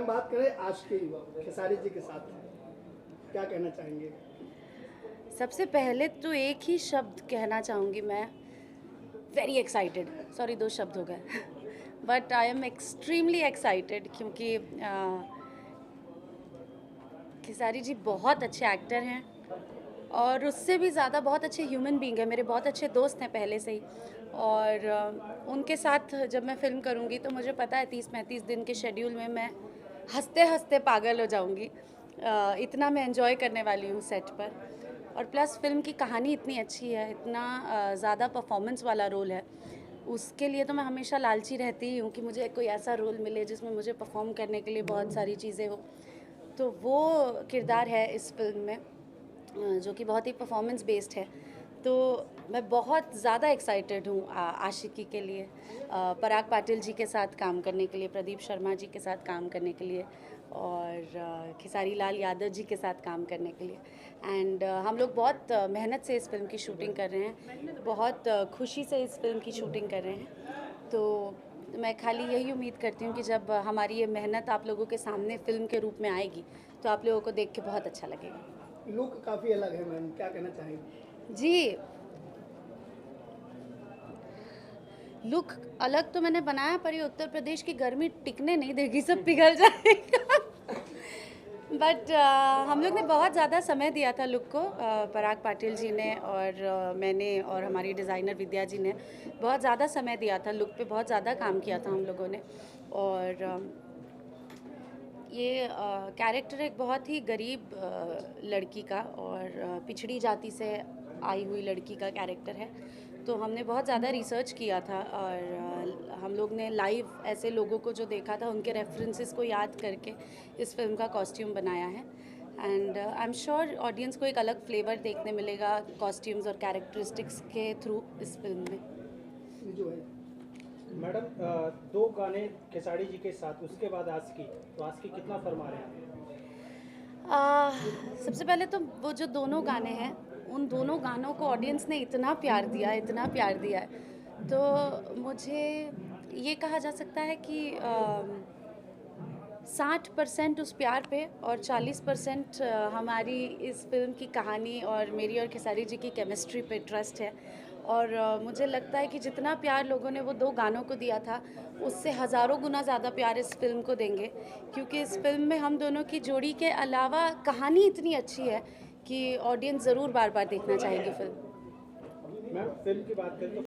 Ma'am बात करें आशिकी खेसारी जी के साथ, क्या कहना चाहेंगे? सबसे पहले तो एक ही शब्द कहना चाहूँगी मैं, वेरी एक्साइटेड। सॉरी, 2 शब्द हो गए but I am extremely excited क्योंकि खेसारी जी बहुत अच्छे एक्टर हैं और उससे भी ज़्यादा बहुत अच्छे ह्यूमन बीइंग है। मेरे बहुत अच्छे दोस्त हैं पहले से ही, और उनके साथ जब मैं फ़िल्म करूँगी तो मुझे पता है 30-35 दिन के शेड्यूल में मैं हँसते हँसते पागल हो जाऊँगी। इतना मैं एंजॉय करने वाली हूँ सेट पर, और प्लस फ़िल्म की कहानी इतनी अच्छी है, इतना ज़्यादा परफॉर्मेंस वाला रोल है, उसके लिए तो मैं हमेशा लालची रहती ही हूँ कि मुझे कोई ऐसा रोल मिले जिसमें मुझे परफॉर्म करने के लिए बहुत सारी चीज़ें हो। तो वो किरदार है इस फिल्म में, जो कि बहुत ही परफॉर्मेंस बेस्ड है। तो मैं बहुत ज़्यादा एक्साइटेड हूँ आशिकी के लिए, पराग पाटिल जी के साथ काम करने के लिए, प्रदीप शर्मा जी के साथ काम करने के लिए, और खेसारी लाल यादव जी के साथ काम करने के लिए। एंड हम लोग बहुत मेहनत से इस फिल्म की शूटिंग कर रहे हैं, बहुत खुशी से इस फिल्म की शूटिंग कर रहे हैं। तो मैं खाली यही उम्मीद करती हूँ कि जब हमारी ये मेहनत आप लोगों के सामने फ़िल्म के रूप में आएगी तो आप लोगों को देख के बहुत अच्छा लगेगा। लुक काफ़ी अलग है मैम, क्या कहना चाहेंगे? जी, लुक अलग तो मैंने बनाया, पर ये उत्तर प्रदेश की गर्मी टिकने नहीं देगी, सब पिघल जाएगा बट हम लोग ने बहुत ज़्यादा समय दिया था लुक को, पराग पाटिल जी ने और मैंने और हमारी डिज़ाइनर विद्या जी ने बहुत ज़्यादा समय दिया था लुक पे, बहुत ज़्यादा काम किया था हम लोगों ने। और ये कैरेक्टर एक बहुत ही गरीब लड़की का और पिछड़ी जाति से आई हुई लड़की का कैरेक्टर है। तो हमने बहुत ज़्यादा रिसर्च किया था, और हम लोग ने लाइव ऐसे लोगों को जो देखा था उनके रेफरेंसेस को याद करके इस फिल्म का कॉस्ट्यूम बनाया है। And I am sure audience को एक अलग फ्लेवर देखने मिलेगा कॉस्ट्यूम्स और कैरेक्टरिस्टिक्स के थ्रू इस फिल्म में। जो है मैडम, 2 गाने खेसारी जी के साथ, उसके बाद आशिकी, तो आशिकी कितना फरमा रहे हैं? सबसे पहले तो वो जो दोनों गाने हैं, उन दोनों गानों को ऑडियंस ने इतना प्यार दिया, इतना प्यार दिया है, तो मुझे ये कहा जा सकता है कि 60% उस प्यार पे और 40% हमारी इस फिल्म की कहानी और मेरी और खेसारी जी की केमिस्ट्री पे ट्रस्ट है। और मुझे लगता है कि जितना प्यार लोगों ने वो 2 गानों को दिया था, उससे हज़ारों गुना ज़्यादा प्यार इस फिल्म को देंगे, क्योंकि इस फिल्म में हम दोनों की जोड़ी के अलावा कहानी इतनी अच्छी है कि ऑडियंस ज़रूर बार बार देखना चाहेगी फिल्म। मैम, फिल्म की बात करें तो